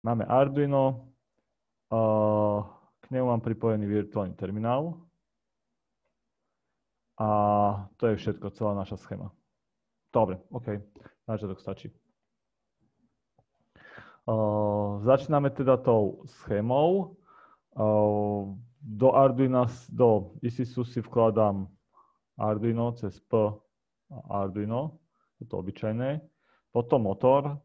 Máme Arduino, k nemu mám pripojený virtuálny terminál a to je všetko, celá naša schéma. Dobre, OK, na začiatok stačí. Začíname teda tou schémou. Do Arduina, do ISISu si vkladám Arduino cez P a Arduino, je to obyčajné. Potom motor.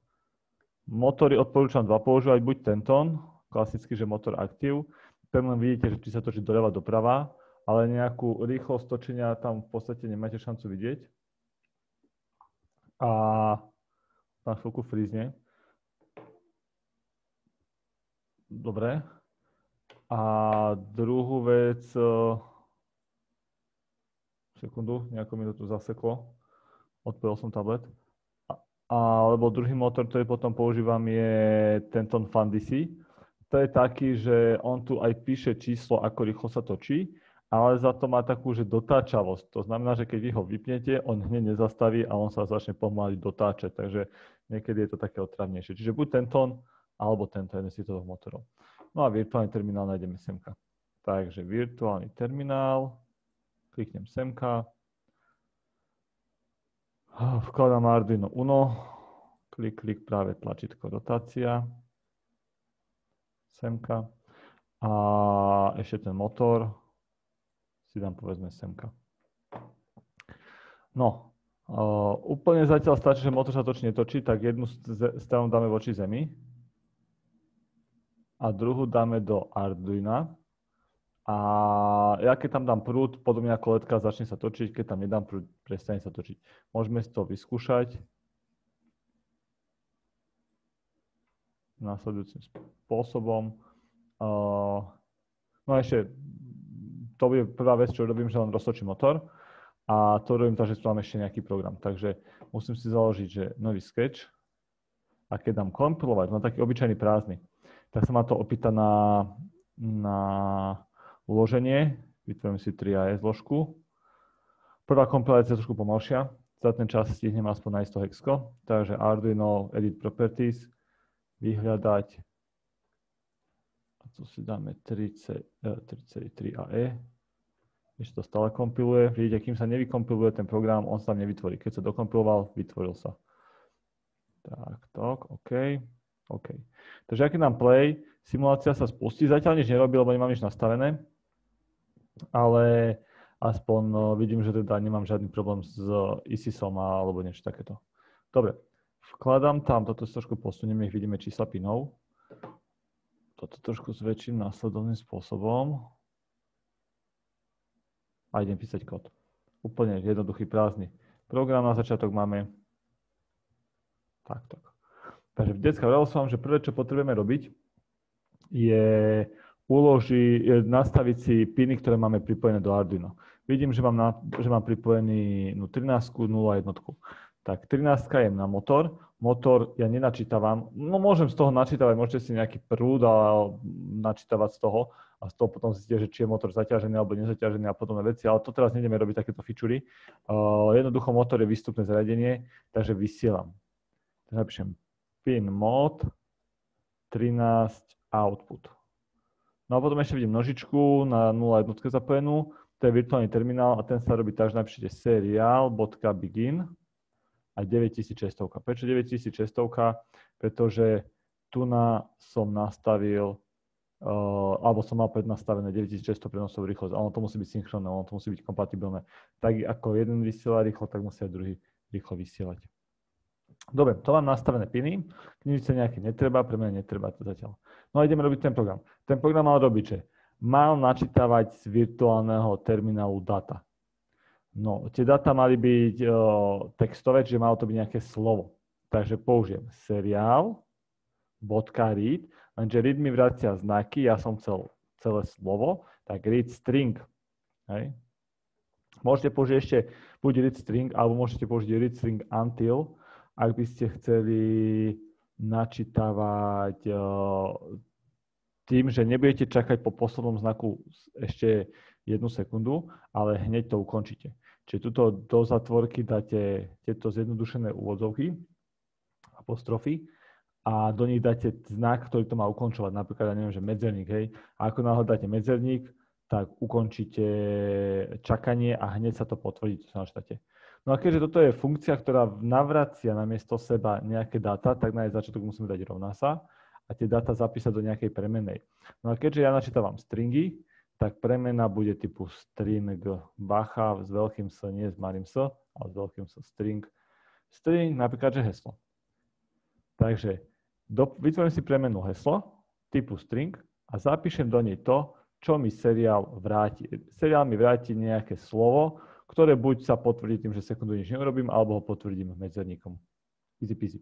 Motory odporúčam dva používať, buď tento, klasicky, že motor aktív. Ten len vidíte, že či sa točí doľava, doprava, ale nejakú rýchlosť točenia tam v podstate nemáte šancu vidieť. A na chvíľku frízne. Dobre. A druhú vec, sekundu, nejakú minútu zaseklo. Odpojil som tablet. Alebo druhý motor, ktorý potom používam, je tento FunDC. To je taký, že on tu aj píše číslo, ako rýchlo sa točí, ale za to má takú, že dotáčavosť. To znamená, že keď vy ho vypnete, on hneď nezastaví a on sa začne pomaly dotáčať. Takže niekedy je to také otravnejšie. Čiže buď tento, alebo tento, jeden z týchto dvoch motorov. No a virtuálny terminál nájdeme semka. Takže virtuálny terminál, kliknem semka. Vkladám Arduino Uno, klik, práve tlačítko rotácia, semka a ešte ten motor si dám povedzme semka. No, úplne zatiaľ stačí, že motor sa točí, netočí, tak jednu stranu dáme voči zemi a druhú dáme do Arduina. A ja keď tam dám prúd, podobne ako ledka, začne sa točiť, keď tam nedám prúd, prestane sa točiť. Môžeme si to vyskúšať následujúcim spôsobom. No a ešte, to bude prvá vec, čo robím, že len roztočím motor a to robím tak, že tu mám ešte nejaký program. Takže musím si založiť, že nový sketch a keď dám kompilovať, no taký obyčajný prázdny, tak sa ma to opýta na uloženie, vytvorím si 3AE zložku. Prvá kompilácia je trošku pomalšia, za ten čas stihnem aspoň nájsť to hexko, takže Arduino, Edit Properties, vyhľadať, a tu si dáme 3AE, ešte to stále kompiluje, vidíte, kým sa nevykompiluje ten program, on sa tam nevytvorí, keď sa dokompiloval, vytvoril sa. Tak, OK. Takže aký dám play, simulácia sa spustí, zatiaľ nič nerobí, lebo nemám nič nastavené, ale aspoň vidím, že teda nemám žiadny problém s ISISom alebo niečo takéto. Dobre, vkladám tam, toto si trošku posuniem, nech vidíme čísla pinov. Toto trošku zväčším následovným spôsobom. A idem písať kód. Úplne jednoduchý, prázdny program. Na začiatok máme takto. Takže v detská vravel som vám, že prvé, čo potrebujeme robiť, je nastaviť si piny, ktoré máme pripojené do Arduino. Vidím, že mám pripojený 13, 0 a 1. Tak 13 je na motor. Motor ja nenačítavam. No môžem z toho načítavať, môžete si nejaký prúd a načítavať z toho a z toho potom zistíte, že či je motor zaťažený alebo nezaťažený a podobné veci, ale to teraz nejdeme robiť takéto fičury. Jednoducho motor je výstupné zariadenie, takže vysielam. Tak napíšem pin mod 13 output. No a potom ešte vidím nožičku na 0 jednotke zapojenú, to je virtuálny terminál a ten sa robí tak, že napíšete serial.begin a 9600. Prečo 9600? Pretože tu som nastavil, alebo som mal prednastavené 9600 prenosovú rýchlosť, ale ono to musí byť synchronné, ono to musí byť kompatibilné. Tak ako jeden vysiela rýchlo, tak musí aj druhý rýchlo vysielať. Dobre, to mám nastavené piny, knižnice nejaké netreba, pre mňa netreba to zatiaľ. No a ideme robiť ten program. Ten program mal robiť, že mal načítavať z virtuálneho terminálu data. No, tie data mali byť textové, čiže malo to byť nejaké slovo. Takže použijem serial.read, lenže read mi vracia znaky, ja som chcel celé slovo, tak read string. Hej. Môžete použiť ešte buď read string, alebo môžete použiť read string until, ak by ste chceli načítavať tým, že nebudete čakať po poslednom znaku ešte 1 sekundu, ale hneď to ukončíte. Čiže tuto do zatvorky dáte tieto zjednodušené úvodzovky, apostrofy a do nich dáte znak, ktorý to má ukončovať. Napríklad, ja neviem, že medzerník, hej. A ako náhle dáte medzerník, tak ukončíte čakanie a hneď sa to potvrdí, čo sa načítate. No a keďže toto je funkcia, ktorá navracia namiesto seba nejaké dáta, tak na jej začiatok musíme dať rovná sa a tie dáta zapísať do nejakej premennej. No a keďže ja načítavam stringy, tak premena bude typu string, bacha s veľkým S, nie s malým S, ale s veľkým S, string. String, napríklad, že heslo. Takže vytvorím si premenu heslo typu string a zapíšem do nej to, čo mi seriál vráti. Seriál mi vráti nejaké slovo, ktoré buď sa potvrdí tým, že sekundu nič neurobím, alebo ho potvrdím medzerníkom. Easy peasy.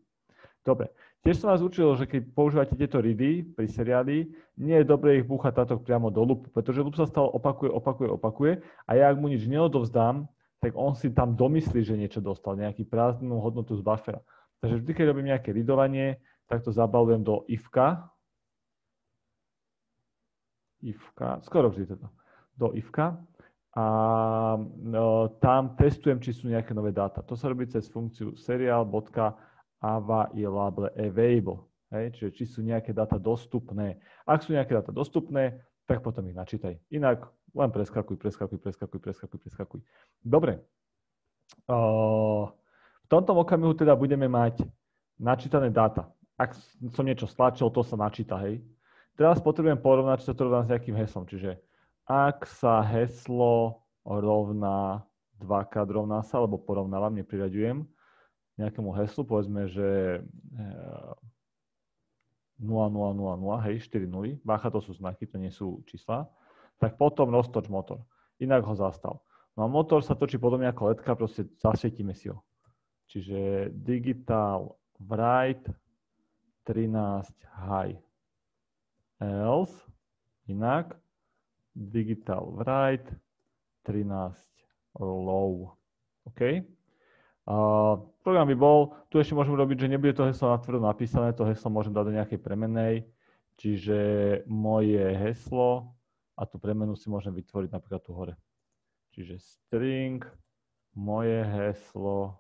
Dobre. Tiež som vás učil, že keď používate tieto ready pri seriáli, nie je dobré ich búchať táto priamo do loopu, pretože loop sa stále opakuje a ja ak mu nič neodovzdám, tak on si tam domyslí, že niečo dostal, nejakú prázdnu hodnotu z buffera. Takže vždy, keď robím nejaké readovanie, tak to zabalujem do ifka. Skoro vždy teda. Do ifka. A tam testujem, či sú nejaké nové dáta. To sa robí cez funkciu serial.available. Čiže či sú nejaké dáta dostupné. Ak sú nejaké dáta dostupné, tak potom ich načítaj. Inak len preskakuj. Dobre. V tomto okamihu teda budeme mať načítané dáta. Ak som niečo stlačil, to sa načíta, hej. Teraz potrebujem porovnať, či sa to rovná s nejakým heslom. Čiže ak sa heslo rovná dvakrát rovná sa, alebo porovnávam, nepriraďujem nejakému heslu, povedzme, že 0000, hej, 4 nuly, bacha, to sú znaky, to nie sú čísla, tak potom roztoč motor. Inak ho zastav. No a motor sa točí podobne ako ledka, proste zasvietime si ho. Čiže digital write 13 high. Else, inak, digital write 13 low. OK? Program by bol, tu ešte môžem robiť, že nebude to heslo natvrdo napísané, to heslo môžem dať do nejakej premennej, čiže moje heslo a tú premenu si môžem vytvoriť napríklad tu hore. Čiže string, moje heslo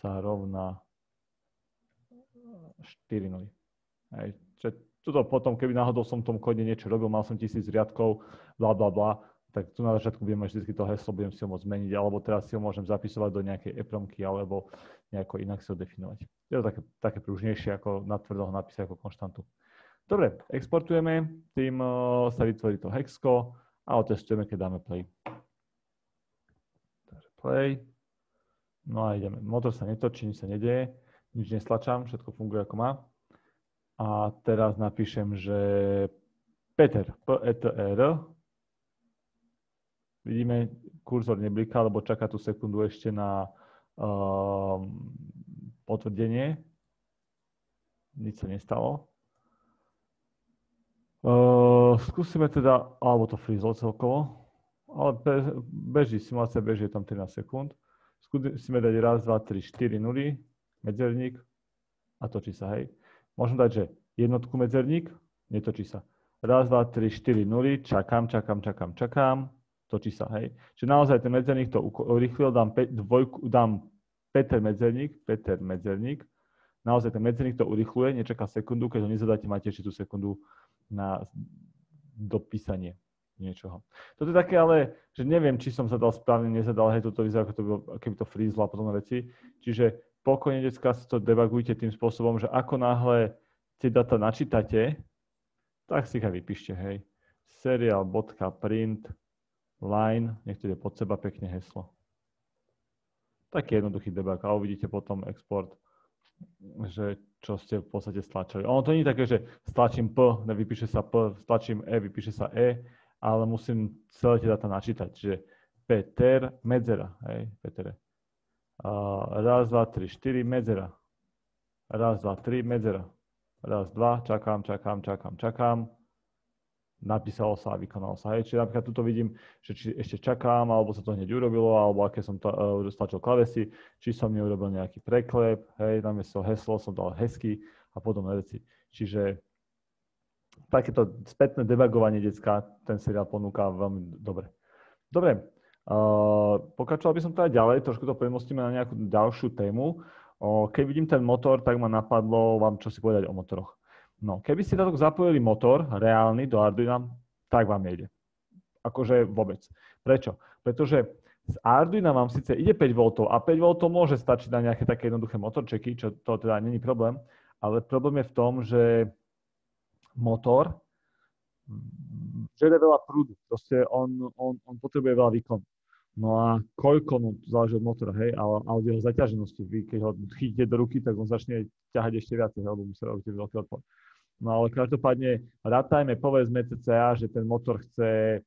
sa rovná 4 nuly. Tuto potom, keby náhodou som v tom kóde niečo robil, mal som 1000 riadkov, bla, bla, bla, tak tu na začiatku budem mať vždy to heslo, budem si ho môcť zmeniť, alebo teraz si ho môžem zapisovať do nejakej EPROMky, alebo nejako inak si ho definovať. Je to také pružnejšie, ako natvrdo ho napísať ako konštantu. Dobre, exportujeme, tým sa vytvorí to hexko a otestujeme, keď dáme play. Takže play. No a ideme. Motor sa netočí, nič sa nedeje, nič nestlačam, všetko funguje ako má. A teraz napíšem, že Peter, P-E-T-R. Vidíme, kurzor nebliká, lebo čaká tú sekundu ešte na potvrdenie. Nič sa nestalo. Skúsime teda, alebo to freezlo celkovo, ale beží, simulácia beží, je tam 13 sekúnd. Skúsime dať 1, 2, 3, 4 nuly, medzerník a točí sa, hej. Môžem dať, že jednotku medzerník, netočí sa. 1, 2, 3, 4 nuly, čakám, točí sa, hej. Čiže naozaj ten medzerník to urýchlil, dám Peter medzerník, naozaj ten medzerník to urýchluje, nečaká sekundu, keď ho nezadáte, máte ešte tú sekundu na dopísanie niečoho. Toto je také ale, že neviem, či som zadal správne, nezadal, hej, toto vyzerá, ako to bylo, keby to freezlo a podobné veci. Čiže pokojne, decka, si to debugujte tým spôsobom, že ako náhle tie data načítate, tak si ich aj vypíšte, hej. Serial.print line, nech to ide pod seba pekne heslo. Taký jednoduchý debug a uvidíte potom export, že čo ste v podstate stlačili. Ono to nie je také, že stlačím P, nevypíše sa P, stlačím E, vypíše sa E, ale musím celé tie data načítať. Čiže Peter, medzera, hej, Petere. 1, 2, 3, 4, medzera. 1, 2, 3, medzera. 1, 2, čakám. Napísalo sa a vykonalo sa. Hej. Čiže napríklad tuto vidím, že či ešte čakám, alebo sa to hneď urobilo, alebo aké som stlačil klávesy, či som neurobil nejaký preklep, hej, namiesto heslo som dal hesky a podobné veci. Čiže takéto spätné debugovanie decka, ten seriál ponúka veľmi dobre. Dobre, pokračoval by som teda ďalej, trošku to premostíme na nejakú ďalšiu tému. Keď vidím ten motor, tak ma napadlo vám čo si povedať o motoroch. No, keby ste takto zapojili motor reálny do Arduina, tak vám nejde. Akože vôbec. Prečo? Pretože z Arduina vám síce ide 5 V a 5 V môže stačiť na nejaké také jednoduché motorčeky, čo to teda není problém, ale problém je v tom, že motor žere veľa prúdu. Proste on potrebuje veľa výkonu. No a koľko, no to záleží od motora, hej, ale od jeho zaťaženosti. Vy keď ho chytíte do ruky, tak on začne ťahať ešte viac, lebo musí robiť veľký odpor. No ale každopádne rátajme, povedzme cca, že ten motor chce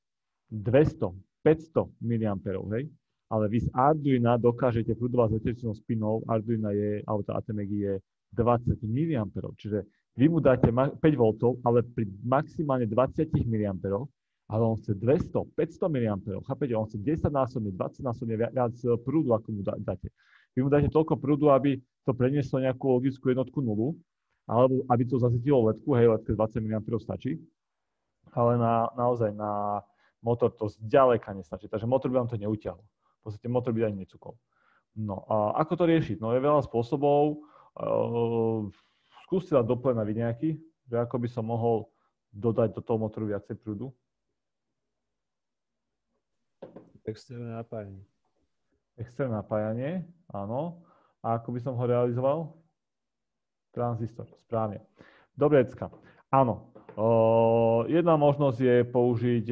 200, 500 mA, hej, ale vy z Arduina dokážete prúdová zaťažnosť pinov, Arduina je, alebo tá ATmega je 20 mA, čiže vy mu dáte 5 V, ale pri maximálne 20 mA, ale on chce 200, 500 mA, chápete, on chce 10-násobne, 20-násobne viac prúdu, ako mu dáte. Vy mu dáte toľko prúdu, aby to prenieslo nejakú logickú jednotku nulu, alebo aby to zasvietilo ledku, hej, ledke 20 mA stačí, ale naozaj na motor to zďaleka nestačí, takže motor by vám to neutiahol. V podstate motor by ani necukol. No a ako to riešiť? No je veľa spôsobov. Skúste dať doplň vy nejaký, že ako by som mohol dodať do toho motoru viacej prúdu. Externé napájanie. Externé napájanie, áno. A ako by som ho realizoval? Tranzistor, správne. Dobre, Ecka. Áno. Jedna možnosť je použiť,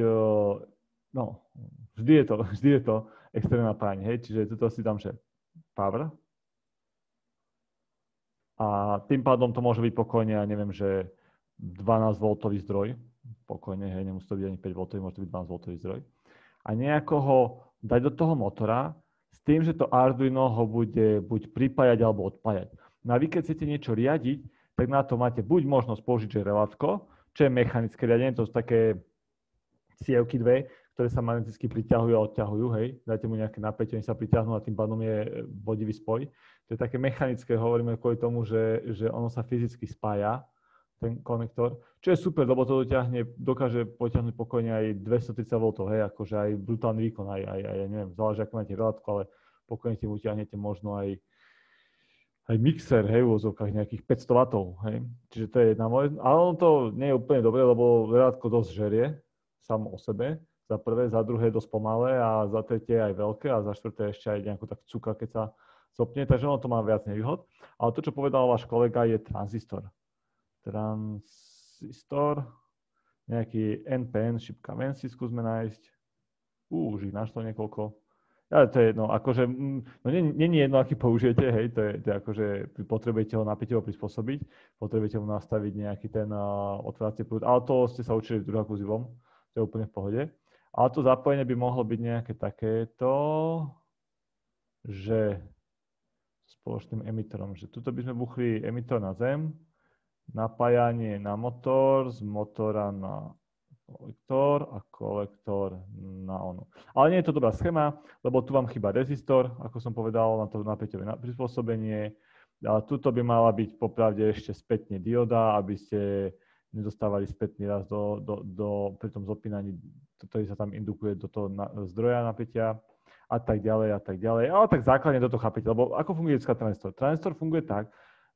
no, vždy je to externé napájanie, hej, čiže tuto si dám, že power. A tým pádom to môže byť pokojne, ja neviem, že 12V zdroj, pokojne, hej, nemusí to byť ani 5V, môže to byť 12V zdroj. A nejako ho dať do toho motora s tým, že to Arduino ho bude buď pripájať alebo odpájať. No a vy, keď chcete niečo riadiť, tak na to máte buď možnosť použiť že relátko, čo je mechanické riadenie, to sú také cievky dve, ktoré sa magneticky priťahujú a odťahujú, hej, dáte mu nejaké napätie, oni sa priťahnú a tým pádom je vodivý spoj. To je také mechanické, hovoríme kvôli tomu, že ono sa fyzicky spája, ten konektor, čo je super, lebo to dokáže potiahnuť pokojne aj 230V, hej, akože aj brutálny výkon, aj neviem, záleží, ako máte relátku, ale pokojne tým utiahnete možno aj mixer, hej, v úvodzovkách nejakých 500 W, hej. Čiže to je jedna možnosť, ale ono to nie je úplne dobré, lebo relátko dosť žerie samo o sebe, za prvé, za druhé dosť pomalé a za tretie aj veľké a za štvrté ešte aj nejako tak cuka, keď sa zopne, takže ono to má viac nevýhod. Ale to, čo povedal váš kolega, je tranzistor. Nejaký NPN, šipka ven si skúsme nájsť. Už ich našlo niekoľko. Ale to je jedno, akože, no nie je jedno, aký použijete, hej, to je akože, potrebujete ho napätievo prispôsobiť, potrebujete mu nastaviť nejaký ten otvárací prúd, ale to ste sa učili v druháku s Ivom, to je úplne v pohode. Ale to zapojenie by mohlo byť nejaké takéto, že spoločným emitorom, že tuto by sme buchli emitor na zem, napájanie na motor, z motora na kolektor a kolektor na onu. Ale nie je to dobrá schéma, lebo tu vám chýba rezistor, ako som povedal, na to napäťové prispôsobenie. Ale tuto by mala byť popravde ešte spätne dioda, aby ste nedostávali spätný raz pri tom zopínaní, ktorý sa tam indukuje do toho zdroja napätia a tak ďalej a tak ďalej. Ale tak základne toto chápete, lebo ako funguje tranzistor? Tranzistor funguje tak,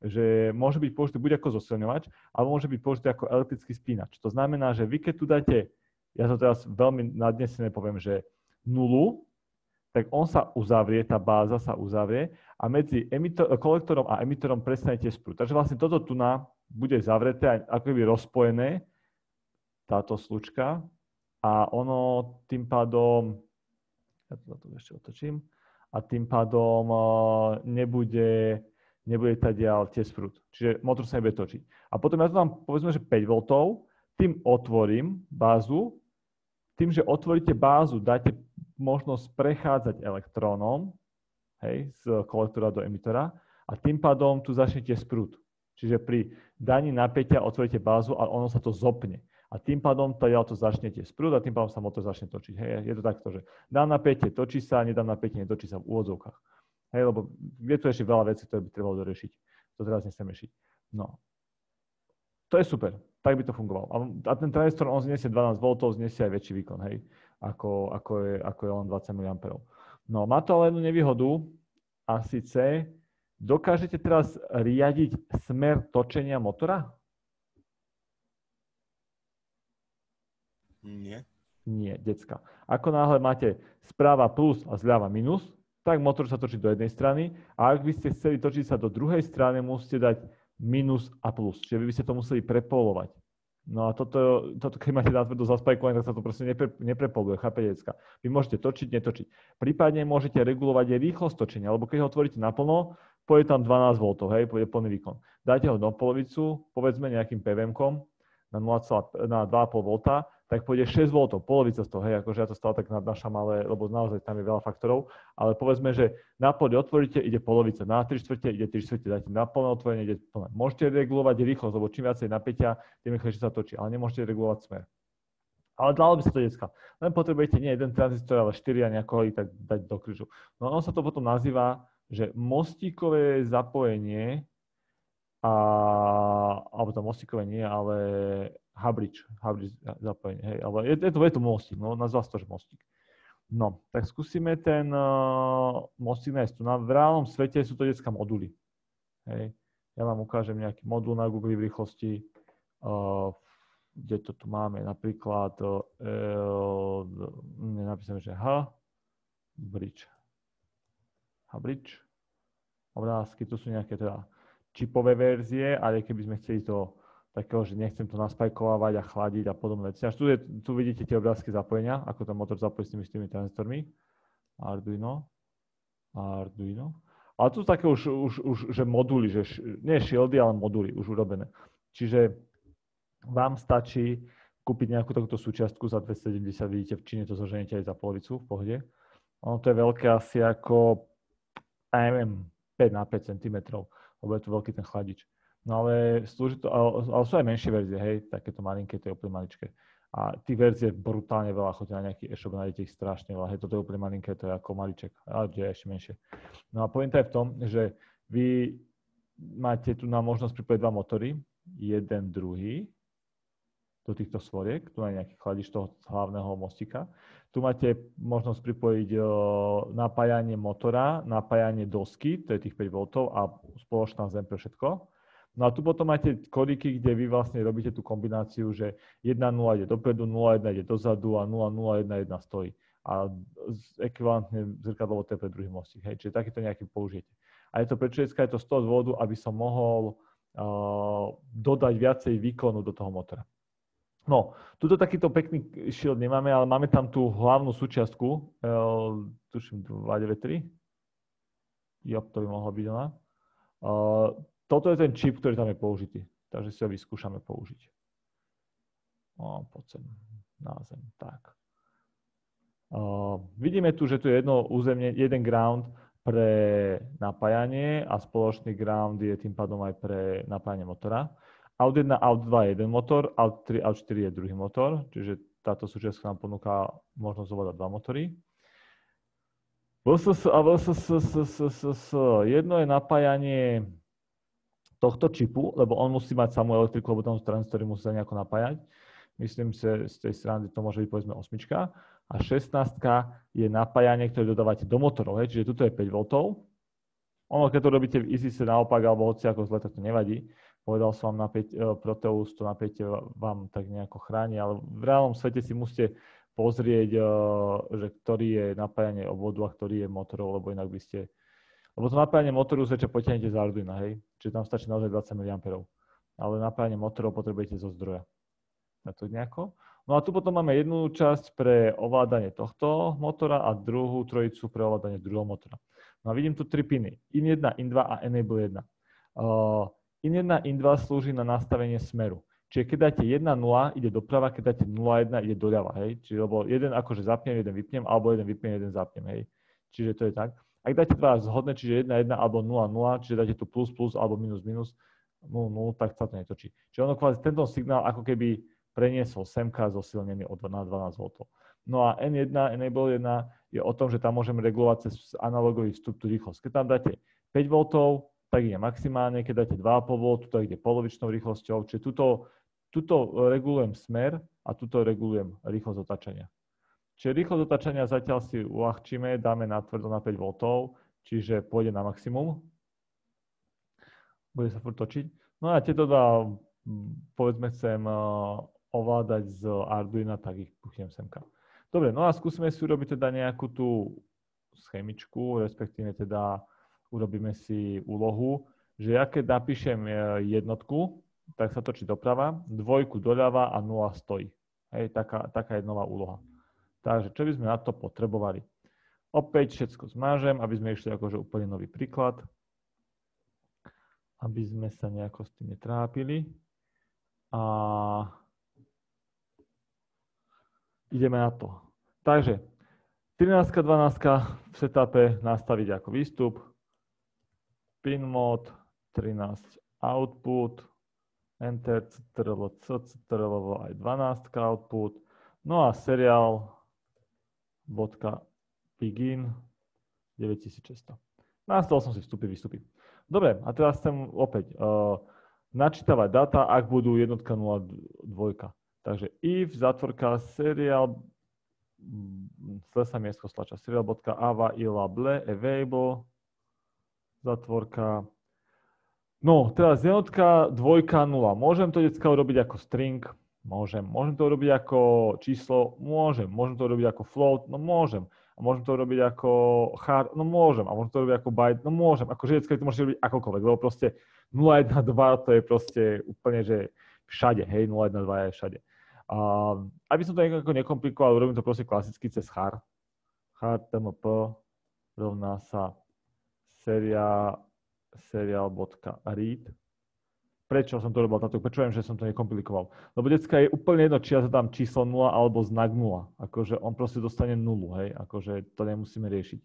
že môže byť použitý buď ako zosilňovač, alebo môže byť použitý ako elektrický spínač. To znamená, že vy keď tu dáte, ja to teraz veľmi nadnesené poviem, že nulu, tak on sa uzavrie, tá báza sa uzavrie a medzi kolektorom a emitorom prestanete sprúd. Takže vlastne toto tu bude zavreté, ako by rozpojené, táto slučka a ono tým pádom, ja to ešte otočím, a tým pádom nebude tadiaľ tiež prúd. Čiže motor sa nebude točiť. A potom ja to dám, povedzme, že 5 V, tým otvorím bázu, tým, že otvoríte bázu, dáte možnosť prechádzať elektrónom, hej, z kolektora do emitora a tým pádom tu začnete sprúd. Čiže pri daní napätia otvoríte bázu a ono sa to zopne. A tým pádom to začnete sprúd a tým pádom sa motor začne točiť. Hej, je to takto, že dám napätie, točí sa, nedám napätie, netočí sa v úvodzovkách. Hej, lebo je tu ešte veľa vecí, ktoré by trebalo doriešiť. To teraz nechcem riešiť. No. To je super. Tak by to fungovalo. A ten tranzistor, on znesie 12 V, znesie aj väčší výkon, hej, ako je len 20 mA. No, má to ale jednu nevýhodu, a síce Dokážete teraz riadiť smer točenia motora? Nie. Nie, decka. Ako náhle máte správa plus a zľava minus, tak motor sa točí do jednej strany a ak by ste chceli točiť sa do druhej strany, musíte dať minus a plus. Čiže vy by ste to museli prepolovať. No a toto keď máte natvrdo zaspajkované, tak sa to proste neprepoluje, chápete, decka. Vy môžete točiť, netočiť. Prípadne môžete regulovať aj rýchlosť točenia, alebo keď ho otvoríte naplno, pôjde tam 12 V, hej, pôjde plný výkon. Dáte ho do polovicu, povedzme nejakým PVM-kom na 2,5 V, tak pôjde 6 V, polovica z toho, hej, akože ja to stále tak nadnášam, ale, lebo naozaj tam je veľa faktorov, ale povedzme, že na poli otvoríte, ide polovica, na 3/4 ide 3/4, dáte na plné otvorenie, ide plné. Môžete regulovať rýchlosť, lebo čím viacej napätia, tým rýchlejšie sa točí, ale nemôžete regulovať smer. Ale dalo by sa to, decka. Len potrebujete nie jeden tranzistor, ale 4 a nejako ich tak dať do krížu. No ono sa to potom nazýva, že mostíkové zapojenie, alebo to mostíkové nie, ale hybrid zapojenie, hej, ale je to mostík, no nazval sa to, že mostík. No, tak skúsime ten mostík nájsť tu. V reálnom svete sú to, decka, moduly. Hej. Ja vám ukážem nejaký modul na Google v rýchlosti, kde to tu máme, napríklad napísame, že bridge. Obrázky, tu sú nejaké teda čipové verzie, ale keby sme chceli to takého, že nechcem to naspajkovávať a chladiť a podobné veci. Až tu vidíte tie obrázky zapojenia, ako ten motor zapojí s tými tranzistormi. Arduino. Ale tu sú také už že moduly, že nie shieldy, ale moduly už urobené. Čiže vám stačí kúpiť nejakú takúto súčiastku za 270, vidíte, v Číne to zoženete aj za polovicu, v pohode. Ono to je veľké asi ako, ja neviem, 5 na 5 cm, lebo je to veľký ten chladič. No ale slúži to, ale sú aj menšie verzie, hej, takéto malinké, to je úplne maličké. A tých verzie brutálne veľa, chodíte na nejaký e-shop, nájdete ich strašne veľa, hej, toto je úplne malinké, to je ako maliček, ale je ešte menšie. No a pointa je v tom, že vy máte tu na možnosť pripojiť dva motory, jeden, druhý, do týchto svoriek, tu je nejaký chladič toho hlavného mostika. Tu máte možnosť pripojiť napájanie motora, napájanie dosky, to je tých 5 V a spoločná zem pre všetko. No a tu potom máte kódiky, kde vy vlastne robíte tú kombináciu, že 1.0 ide dopredu, 0.1 ide dozadu a 0.0.1.1 stojí. A ekvivalentne zrkadlovo to je pre druhý mostík. Hej, čiže takýto nejaký použijete. A je to prečo je to z toho dôvodu, aby som mohol dodať viacej výkonu do toho motora. No, tuto takýto pekný shield nemáme, ale máme tam tú hlavnú súčiastku, tuším 293. To by mohlo byť ona. Toto je ten čip, ktorý tam je použitý, takže si ho vyskúšame použiť. Poď sem na zem, tak. Vidíme tu, že tu je jeden ground pre napájanie a spoločný ground je tým pádom aj pre napájanie motora. Out 1, Out 2 je jeden motor, Out 3, Out 4 je druhý motor, čiže táto súčiastka nám ponúka možnosť ovládať dva motory. Jedno je napájanie tohto čipu, lebo on musí mať samú elektriku, lebo tam tranzistory musí sa nejako napájať. Myslím, že z tej strany to môže byť povedzme 8. A 16 je napájanie, ktoré dodávate do motorov. Čiže tuto je 5 V. Ono, keď to robíte v EasySet naopak, alebo hoci ako zle, tak to nevadí. Povedal som vám, Proteus to napätie vám tak nejako chráni, ale v reálnom svete si musíte pozrieť, že ktorý je napájanie obvodu a ktorý je motorov, lebo inak by ste... Lebo to napájanie motoru zväčša potiahnete z Arduina, hej? Čiže tam stačí naozaj 20 mA. Ale napájanie motorov potrebujete zo zdroja. Na to nejako. No a tu potom máme jednu časť pre ovládanie tohto motora a druhú trojicu pre ovládanie druhého motora. No a vidím tu 3 piny. In1, In2 a Enable 1. In1, In2 slúži na nastavenie smeru. Čiže keď dáte 1.0, ide doprava, keď dáte 0.1, ide doľava, hej? Čiže lebo jeden akože zapnem, jeden vypnem, alebo jeden vypnem, jeden zapnem, hej? Čiže to je tak. Ak dáte dva zhodné, čiže 1.1 alebo 0.0, čiže dáte tu plus, plus alebo minus, minus, 0, tak sa to netočí. Čiže ono kvázi tento signál ako keby preniesol semka zosilnený na 12 V. No a N1, Enable 1 je o tom, že tam môžeme regulovať cez analogový vstup tú rýchlosť. Keď tam dáte 5 V, tak ide maximálne, keď dáte 2,5 V, tak ide polovičnou rýchlosťou, čiže tuto regulujem smer a tuto regulujem rýchlosť otáčania. Čiže rýchlosť otáčania zatiaľ si uľahčíme, dáme na tvrdo na 5 V, čiže pôjde na maximum. Bude sa furt točiť. No a tieto dva, povedzme, chcem ovládať z Arduina, tak ich puchnem semka. Dobre, no a skúsime si urobiť teda nejakú tú schémičku, respektíve teda urobíme si úlohu, že ja keď napíšem jednotku, tak sa točí doprava, dvojku doľava a 0 stojí. Hej, taká je nová úloha. Takže čo by sme na to potrebovali? Opäť všetko zmážem, aby sme išli akože úplne nový príklad. Aby sme sa nejako s tým netrápili. A ideme na to. Takže 13, 12 v setupe nastaviť ako výstup. Pin mod, 13 output, enter, ctrl, aj 12 output. No a serial.begin 9600. Nastavil som si vstupy, výstupy. Dobre, a teraz chcem opäť načítavať dáta, ak budú jednotka 0, 2. Takže if, zatvorka, serial, miesto slača, serial.available, available, zatvorka. No, teraz jednotka, 2, 0. Môžem to decka urobiť ako string? Môžem. Môžem to urobiť ako číslo? Môžem. Môžem to urobiť ako float? No môžem. A môžem to robiť ako char? No môžem. A môžem to robiť ako byte? No môžem. Ako vždycky to môžete robiť akokoľvek, lebo proste 0, 1, 2 to je proste úplne, že všade, hej, 0, 1, 2 je všade. Aby som to nejako nekomplikoval, urobím to proste klasicky cez char. Char tmp rovná sa serial.read. Prečo som to robil takto? Prečo viem, že som to nekomplikoval? Lebo decka je úplne jedno, či ja zadám číslo 0 alebo znak 0. Akože on proste dostane 0, hej? Akože to nemusíme riešiť.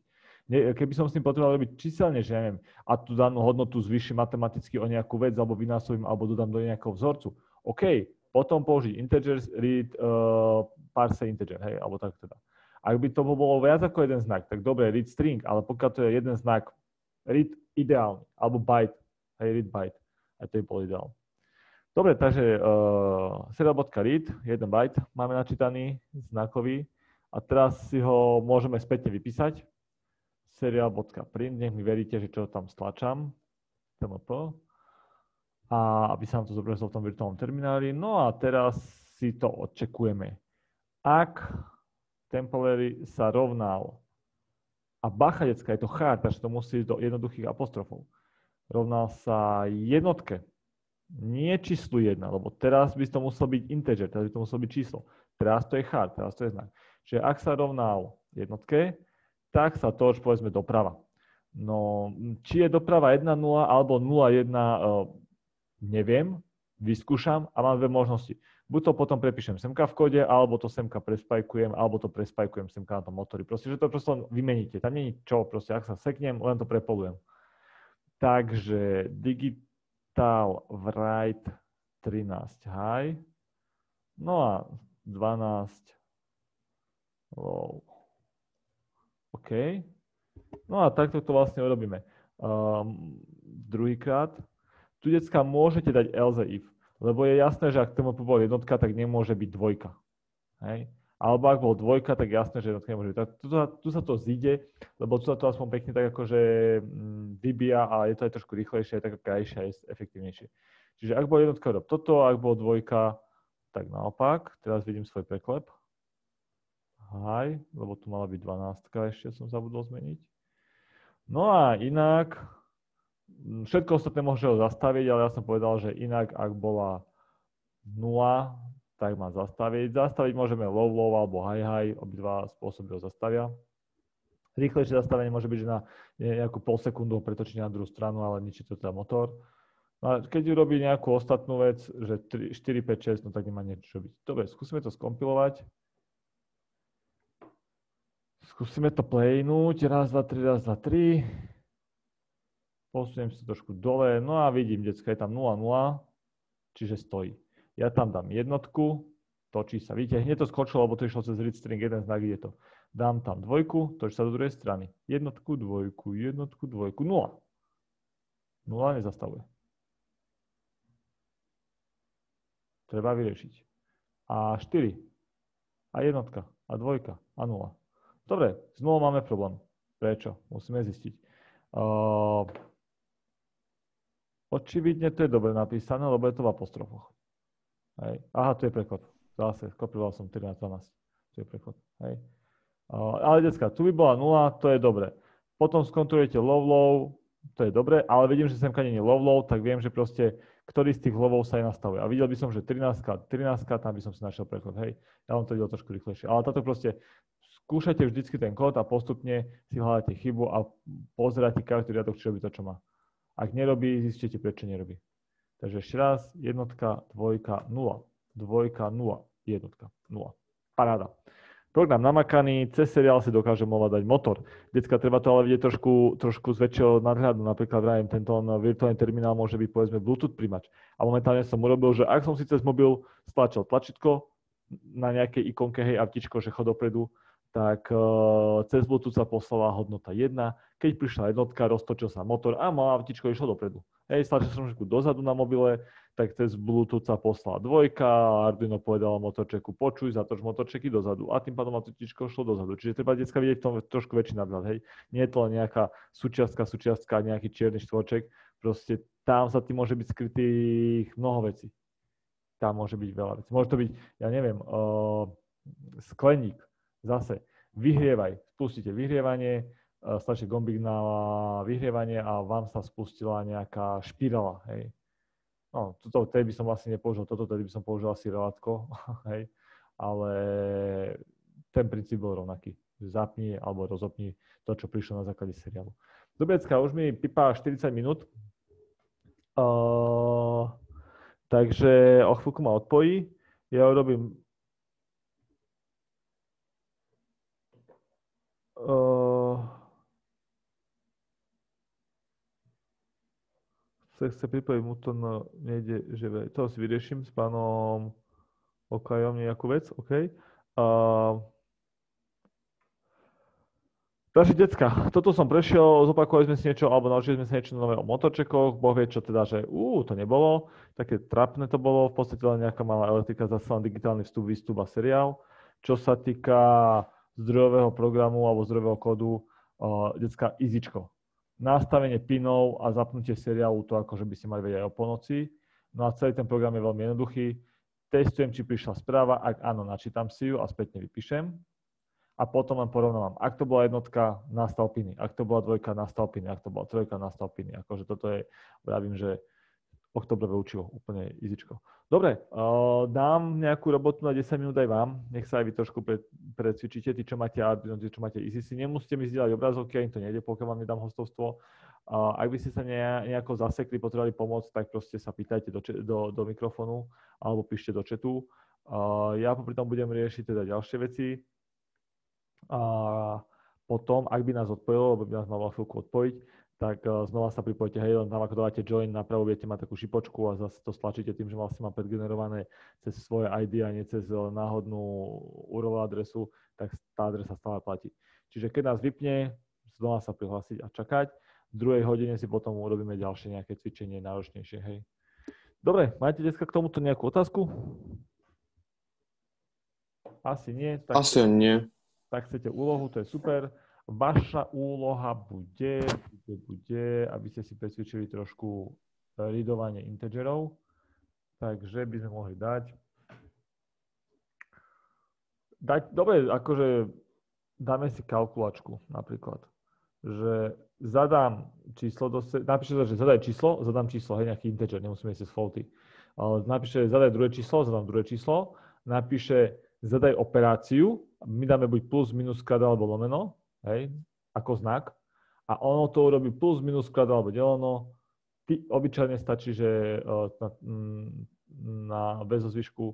Keby som s tým potreboval robiť číselne, že ja neviem, a tú danú hodnotu zvýšim matematicky o nejakú vec, alebo vynásobím, alebo dodám do nejakého vzorcu, OK, potom použiť integer, read, parse integer, hej, alebo tak teda. Ak by to bolo viac ako jeden znak, tak dobre, read string, ale pokiaľ to je jeden znak, read ideálny, alebo byte, hej, read byte. Aj to je bol ideál. Dobre, takže serial.read, 1 byte máme načítaný, znakový. A teraz si ho môžeme spätne vypísať. Serial.print, nech mi veríte, že čo tam stlačam. tmp. A aby sa nám to zobrazilo v tom virtuálnom termináli. No a teraz si to odčekujeme. Ak temporary sa rovnal, a bacha, decka, je to char, takže to musí ísť do jednoduchých apostrofov, rovnal sa jednotke, nie číslu 1, lebo teraz by to muselo byť integer, teraz by to muselo byť číslo. Teraz to je char, teraz to je znak. Čiže ak sa rovnal jednotke, tak sa to už povedzme doprava. No, či je doprava 1,0 alebo 0,1, neviem, vyskúšam a mám dve možnosti. Buď to potom prepíšem semka v kóde, alebo to semka prespajkujem, alebo to prespajkujem semka na tom motori. Proste, že to proste len vymeníte. Tam nie je čo, proste, ak sa seknem, len to prepolujem. Takže digital write 13 high, no a 12 low. OK. No a takto to vlastne urobíme. Druhýkrát. Tu, decka, môžete dať else if, lebo je jasné, že ak tmp bol jednotka, tak nemôže byť dvojka. Hej? Alebo ak bol dvojka, tak jasné, že jednotka nemôže byť. Tu sa to zíde, lebo tu sa to aspoň pekne tak akože vybíja a je to aj trošku rýchlejšie, tak krajšie a je efektívnejšie. Čiže ak bol jednotka, rob toto, ak bol dvojka, tak naopak. Teraz vidím svoj preklep. Hej, lebo tu mala byť 12, ešte som zabudol zmeniť. No a inak, všetko ostatné môže ho zastaviť, ale ja som povedal, že inak, ak bola 0, tak má zastaviť. Zastaviť môžeme low, low alebo high, high, obidva spôsoby ho zastavia. Rýchlejšie zastavenie môže byť, že na nejakú pol sekundu ho pretočí na druhú stranu, ale ničí to teda motor. No a keď urobí nejakú ostatnú vec, že 4, 5, 6, no tak nemá niečo byť. Dobre, skúsime to skompilovať. Skúsime to playnúť. Raz, dva, tri. Posuniem si trošku dole. No a vidím, decka, je tam 0, 0, čiže stojí. Ja tam dám jednotku, točí sa. Vidíte, hneď to skočilo, lebo to išlo cez read string, jeden znak ide to. Dám tam dvojku, točí sa do druhej strany. Jednotku, dvojku, 0. 0 nezastavuje. Treba vyriešiť. A 4. A jednotka. A dvojka. A 0. Dobre, s 0 máme problém. Prečo? Musíme zistiť. Očividne to je dobre napísané, lebo je to v apostrofoch. Hej. Aha, tu je preklad. Zase, kopíroval som 13-12. Tu je preklad. Hej. Ale decka, tu by bola 0, to je dobre. Potom skontrolujete low, to je dobre, ale vidím, že semka nie je low, tak viem, že proste, ktorý z tých lowov sa aj nastavuje. A videl by som, že 13, tam by som si našiel preklad, hej. Ja vám to videl trošku rýchlejšie. Ale táto proste, skúšajte vždycky ten kód a postupne si hľadáte chybu a pozeráte každý riadok, či robí to, čo má. Ak nerobí, zistíte, prečo nerobí. Takže ešte raz, jednotka, dvojka, 0. Dvojka, 0. Jednotka, 0. Paráda. Program namakaný, cez seriál si dokážem ovládať motor. Decka, treba to ale vidieť trošku z väčšieho nadhľadu. Napríklad vrajím, tento virtuálny terminál môže byť povedzme Bluetooth primač. A momentálne som urobil, že ak som si cez mobil stlačil tlačítko na nejakej ikonke, hej, avtičko, že chod dopredu, tak cez Bluetooth sa poslala hodnota 1. Keď prišla jednotka, roztočil sa motor a malé avtičko išlo dopredu. Hej, stlačil som trošku dozadu na mobile, tak cez Bluetooth sa poslala 2 a Arduino povedalo motorčeku počuj, zatoč motorčeky dozadu a tým pádom avtičko šlo dozadu. Čiže treba decka vidieť v tom trošku väčší nadhľad, hej. Nie je to len nejaká súčiastka, nejaký čierny štvorček, proste tam sa tým môže byť skrytých mnoho vecí. Tam môže byť veľa vecí. Môže to byť, ja neviem, skleník. Zase, vyhrievaj, spustíte vyhrievanie, stlačíte gombík na vyhrievanie a vám sa spustila nejaká špirála, hej. No, tedy by som vlastne nepoužil toto, tedy by som použil asi relátko, hej. Ale ten princíp bol rovnaký. Zapni alebo rozopni to, čo prišlo na základe seriálu. Dobrecka, už mi pipá 40 minút. Takže o chvíľku ma odpojí. Ja urobím chce pripojiť mu to, no nejde, že to si vyriešim s pánom Okajom nejakú vec, OK. Takže decka, toto som prešiel, zopakovali sme si niečo, alebo naučili sme sa niečo nové o motorčekoch, Boh vie čo teda, že to nebolo, také trapné to bolo, v podstate len nejaká malá elektrika, zase len digitálny vstup, výstup a seriál. Čo sa týka zdrojového programu alebo zdrojového kódu, decka, easyčko. Nastavenie pinov a zapnutie seriálu, to akože by ste mali vedieť aj o polnoci. No a celý ten program je veľmi jednoduchý. Testujem, či prišla správa, ak áno, načítam si ju a spätne vypíšem. A potom len porovnávam. Ak to bola jednotka, nastav piny. Ak to bola dvojka, nastav piny. Ak to bola trojka, nastav piny. Akože toto je, vravím, že oktobrové učivo, úplne easyčko. Dobre, dám nejakú robotu na 10 minút aj vám. Nech sa aj vy trošku precvičíte. Tí, čo máte Arduino, tí, čo máte EasyC. Nemusíte mi zdieľať obrazovky, ani to nejde, pokiaľ vám nedám hostovstvo. Ak by ste sa nejako zasekli, potrebovali pomôcť, tak proste sa pýtajte do mikrofónu alebo píšte do chatu. Ja popri tom budem riešiť teda ďalšie veci. A potom, ak by nás odpojilo, lebo by nás malo chvíľku odpojiť, tak znova sa pripojíte, hej, len tam ako dávate join, napravo budete mať takú šipočku a zase to stlačíte tým, že vlastne mám predgenerované cez svoje ID a nie cez náhodnú URL adresu, tak tá adresa stále platí. Čiže keď nás vypne, znova sa prihlásiť a čakať. V druhej hodine si potom urobíme ďalšie nejaké cvičenie náročnejšie, hej. Dobre, máte dneska k tomuto nejakú otázku? Asi nie. Asi nie. Tak chcete úlohu, to je super. Vaša úloha bude, aby ste si presvičili trošku readovanie integerov. Takže by sme mohli dať. Dobre, akože dáme si kalkulačku napríklad. Že zadám číslo, napíšte, že zadaj číslo, zadám číslo, hej, nejaký integer, nemusíme ísť cez floaty. Ale napíše, zadaj druhé číslo, zadám druhé číslo. Napíše, zadaj operáciu, my dáme buď plus, minus, krát alebo lomeno, hej, ako znak. A ono to urobí plus, minus, krát alebo deleno. Obyčajne stačí, že bez zvyšku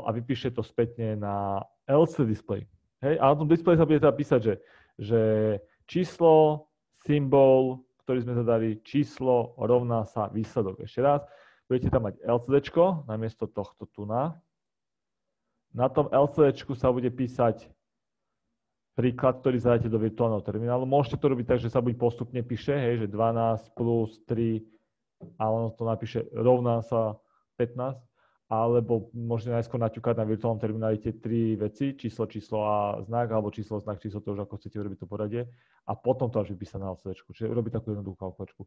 a vypíše to spätne na LCD display. Hej, a na tom displeji sa bude teda písať, že číslo, symbol, ktorý sme zadali, číslo rovná sa výsledok. Ešte raz, budete tam mať LCDčko namiesto tohto tu na. Na tom LCDčku sa bude písať príklad, ktorý zadáte do virtuálneho terminálu. Môžete to robiť tak, že sa buď postupne píše, hej, že 12 plus 3 a ono to napíše rovná sa 15, alebo môžete najskôr naťukať na virtuálnom termináli tie 3 veci, číslo a znak, alebo číslo, znak, číslo, to už ako chcete urobiť to poradie a potom to až vypísať na LCDčku. Čiže urobiť takú jednoduchú kalkulačku.